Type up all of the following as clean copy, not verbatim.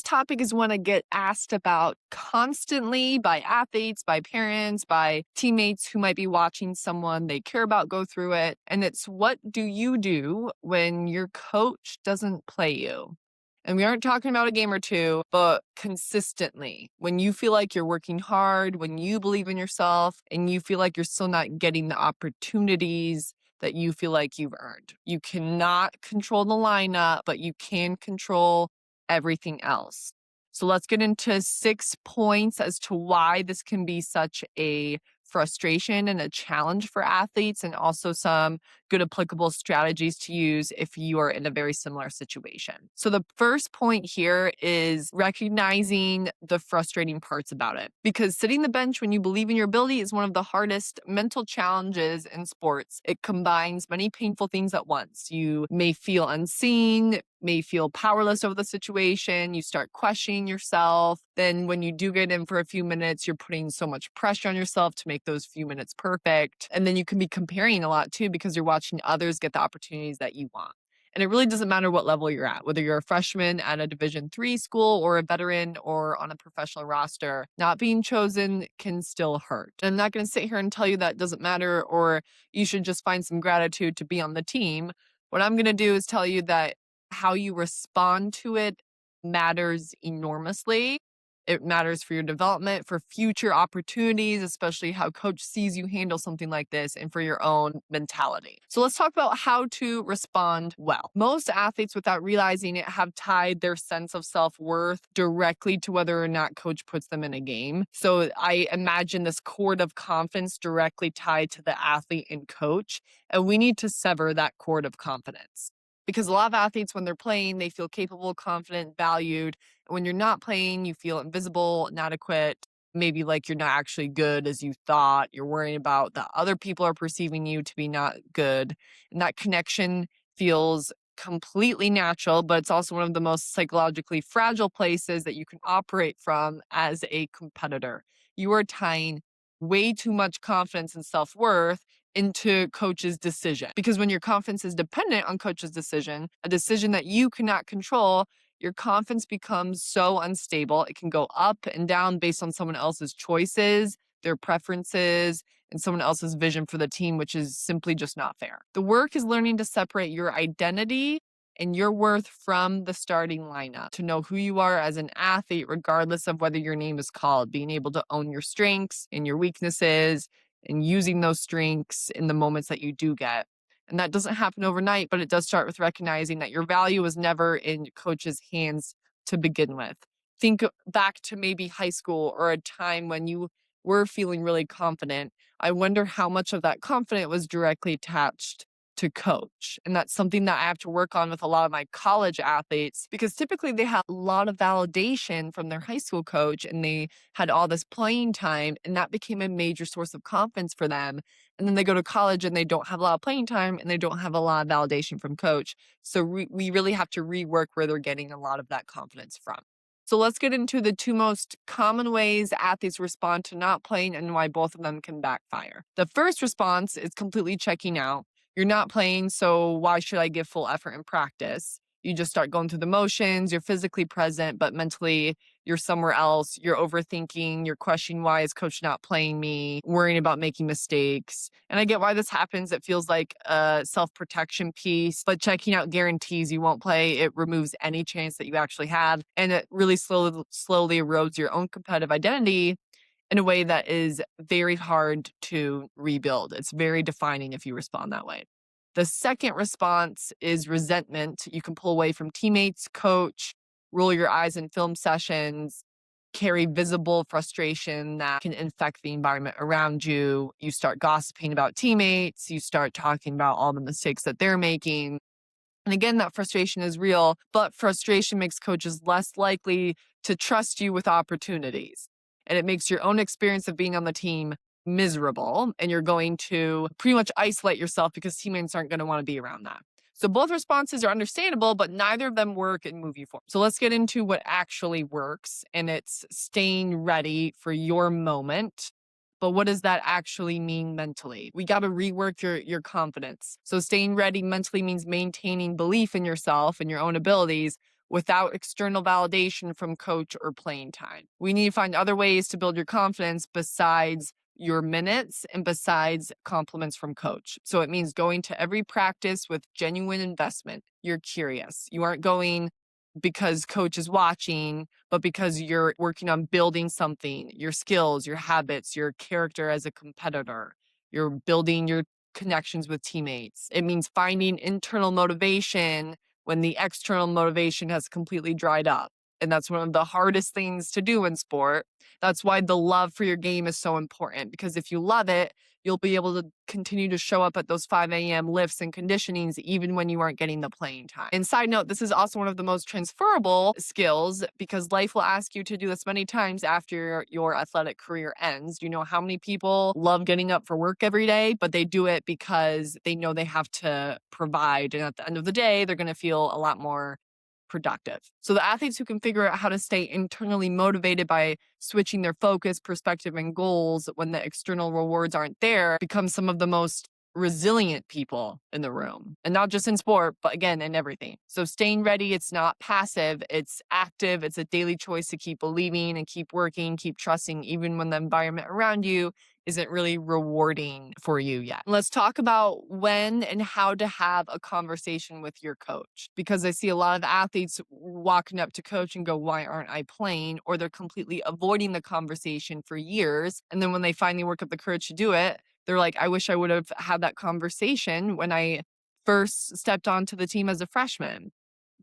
topic is one I get asked about constantly by athletes, by parents, by teammates who might be watching someone they care about go through it. And it's, what do you do when your coach doesn't play you? And we aren't talking about a game or two, but consistently. When you feel like you're working hard, when you believe in yourself, and you feel like you're still not getting the opportunities that you feel like you've earned. You cannot control the lineup, but you can control everything else. So let's get into 6 points as to why this can be such a frustration and a challenge for athletes, and also some good applicable strategies to use if you are in a very similar situation. So the first point here is recognizing the frustrating parts about it, because sitting the bench when you believe in your ability is one of the hardest mental challenges in sports. It combines many painful things at once. You may feel unseen, may feel powerless over the situation. You start questioning yourself. Then when you do get in for a few minutes, you're putting so much pressure on yourself to make those few minutes perfect. And then you can be comparing a lot too, because you're watching others get the opportunities that you want. And it really doesn't matter what level you're at, whether you're a freshman at a Division III school or a veteran or on a professional roster. Not being chosen can still hurt. And I'm not going to sit here and tell you that doesn't matter or you should just find some gratitude to be on the team. What I'm going to do is tell you that how you respond to it matters enormously. It matters for your development, for future opportunities, especially how coach sees you handle something like this, and for your own mentality. So let's talk about how to respond well. Most athletes, without realizing it, have tied their sense of self-worth directly to whether or not coach puts them in a game. So I imagine this cord of confidence directly tied to the athlete and coach, and we need to sever that cord of confidence. Because a lot of athletes, when they're playing, they feel capable, confident, valued. And when you're not playing, you feel invisible, inadequate, maybe like you're not actually good as you thought. You're worrying about that other people are perceiving you to be not good. And that connection feels completely natural, but it's also one of the most psychologically fragile places that you can operate from as a competitor. You are tying way too much confidence and self-worth into coach's decision. Because when your confidence is dependent on coach's decision, a decision that you cannot control, your confidence becomes so unstable. It can go up and down based on someone else's choices, their preferences, and someone else's vision for the team, which is simply just not fair. The work is learning to separate your identity and your worth from the starting lineup, to know who you are as an athlete, regardless of whether your name is called, being able to own your strengths and your weaknesses, and using those strengths in the moments that you do get. And that doesn't happen overnight, but it does start with recognizing that your value was never in coach's hands to begin with. Think back to maybe high school or a time when you were feeling really confident. I wonder how much of that confidence was directly attached to coach. And that's something that I have to work on with a lot of my college athletes, because typically they have a lot of validation from their high school coach and they had all this playing time, and that became a major source of confidence for them. And then they go to college and they don't have a lot of playing time and they don't have a lot of validation from coach. So we really have to rework where they're getting a lot of that confidence from. So let's get into the 2 most common ways athletes respond to not playing and why both of them can backfire. The first response is completely checking out. You're not playing, so why should I give full effort in practice? You just start going through the motions. You're physically present, but mentally you're somewhere else. You're overthinking. You're questioning, why is coach not playing me? Worrying about making mistakes. And I get why this happens. It feels like a self-protection piece, but checking out guarantees you won't play. It removes any chance that you actually have. And it really slowly erodes your own competitive identity in a way that is very hard to rebuild. It's very defining if you respond that way. The second response is resentment. You can pull away from teammates, coach, roll your eyes in film sessions, carry visible frustration that can infect the environment around you. You start gossiping about teammates. You start talking about all the mistakes that they're making. And again, that frustration is real, but frustration makes coaches less likely to trust you with opportunities. And it makes your own experience of being on the team miserable. And you're going to pretty much isolate yourself because teammates aren't going to want to be around that. So both responses are understandable, but neither of them work and move you forward. So let's get into what actually works. And it's staying ready for your moment. But what does that actually mean mentally? We got to rework your confidence. So staying ready mentally means maintaining belief in yourself and your own abilities without external validation from coach or playing time. We need to find other ways to build your confidence besides your minutes and besides compliments from coach. So it means going to every practice with genuine investment. You're curious. You aren't going because coach is watching, but because you're working on building something, your skills, your habits, your character as a competitor. You're building your connections with teammates. It means finding internal motivation when the external motivation has completely dried up. And that's one of the hardest things to do in sport. That's why the love for your game is so important, because if you love it, you'll be able to continue to show up at those 5 a.m. lifts and conditionings even when you aren't getting the playing time. And side note, this is also one of the most transferable skills because life will ask you to do this many times after your athletic career ends. You know how many people love getting up for work every day, but they do it because they know they have to provide. And at the end of the day, they're going to feel a lot more productive. So the athletes who can figure out how to stay internally motivated by switching their focus, perspective, and goals when the external rewards aren't there become some of the most resilient people in the room. And not just in sport, but again, in everything. So staying ready, it's not passive, it's active. It's a daily choice to keep believing and keep working, keep trusting, even when the environment around you isn't really rewarding for you yet. Let's talk about when and how to have a conversation with your coach, because I see a lot of athletes walking up to coach and go, why aren't I playing? Or they're completely avoiding the conversation for years. And then when they finally work up the courage to do it, they're like, I wish I would have had that conversation when I first stepped onto the team as a freshman.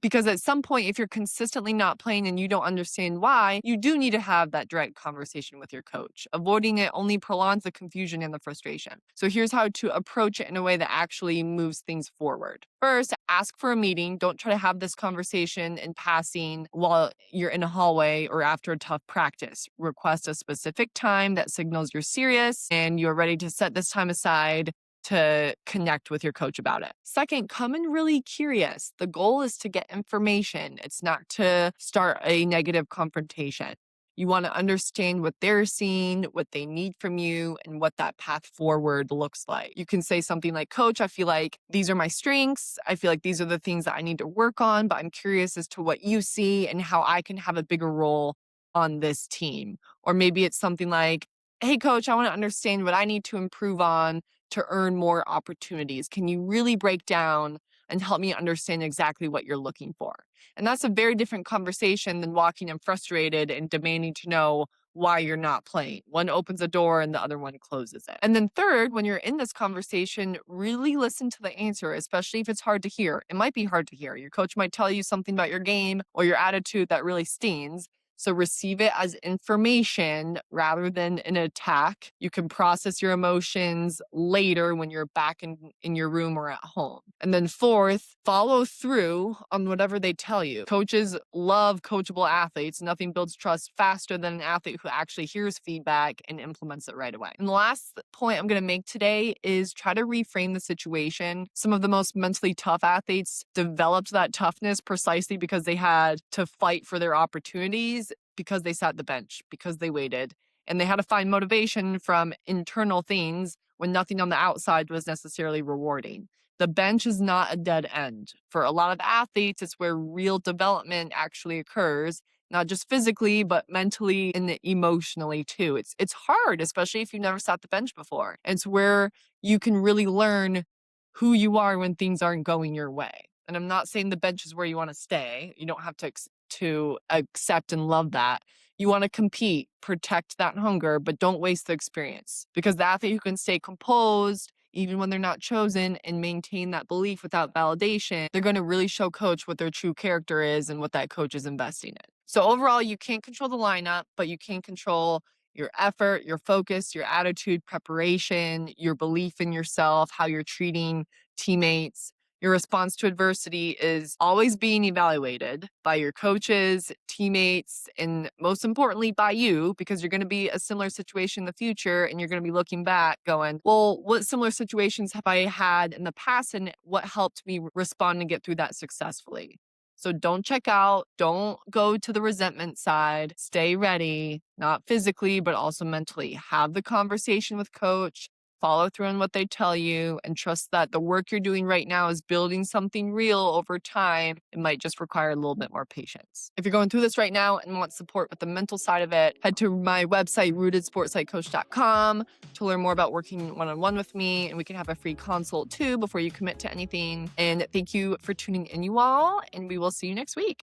Because at some point, if you're consistently not playing and you don't understand why, you do need to have that direct conversation with your coach. Avoiding it only prolongs the confusion and the frustration. So here's how to approach it in a way that actually moves things forward. First, ask for a meeting. Don't try to have this conversation in passing while you're in a hallway or after a tough practice. Request a specific time that signals you're serious and you're ready to set this time aside to connect with your coach about it. Second, come in really curious. The goal is to get information. It's not to start a negative confrontation. You want to understand what they're seeing, what they need from you, and what that path forward looks like. You can say something like, Coach, I feel like these are my strengths. I feel like these are the things that I need to work on, but I'm curious as to what you see and how I can have a bigger role on this team. Or maybe it's something like, hey, coach, I want to understand what I need to improve on to earn more opportunities. Can you really break down and help me understand exactly what you're looking for? And that's a very different conversation than walking in frustrated and demanding to know why you're not playing. One opens a door and the other one closes it. And then third, when you're in this conversation, really listen to the answer, especially if it's hard to hear. It might be hard to hear. Your coach might tell you something about your game or your attitude that really stings. So receive it as information rather than an attack. You can process your emotions later when you're back in your room or at home. And then fourth, follow through on whatever they tell you. Coaches love coachable athletes. Nothing builds trust faster than an athlete who actually hears feedback and implements it right away. And the last point I'm going to make today is try to reframe the situation. Some of the most mentally tough athletes developed that toughness precisely because they had to fight for their opportunities, because they sat the bench, because they waited, and they had to find motivation from internal things when nothing on the outside was necessarily rewarding. The bench is not a dead end. For a lot of athletes, it's where real development actually occurs, not just physically, but mentally and emotionally too. It's hard, especially if you've never sat the bench before. And it's where you can really learn who you are when things aren't going your way. And I'm not saying the bench is where you want to stay. You don't have to accept and love that. You want to compete, protect that hunger, but don't waste the experience. Because the athlete who can stay composed, even when they're not chosen, and maintain that belief without validation, they're going to really show coach what their true character is and what that coach is investing in. So overall, you can't control the lineup, but you can control your effort, your focus, your attitude, preparation, your belief in yourself, how you're treating teammates. Your response to adversity is always being evaluated by your coaches, teammates, and most importantly by you, because you're going to be a similar situation in the future and you're going to be looking back going, well, what similar situations have I had in the past and what helped me respond and get through that successfully? So don't check out, don't go to the resentment side, stay ready, not physically, but also mentally. Have the conversation with coach, follow through on what they tell you, and trust that the work you're doing right now is building something real over time. It might just require a little bit more patience. If you're going through this right now and want support with the mental side of it, head to my website, rootedsportspsychcoach.com, to learn more about working one-on-one with me, and we can have a free consult too before you commit to anything. And thank you for tuning in, you all, and we will see you next week.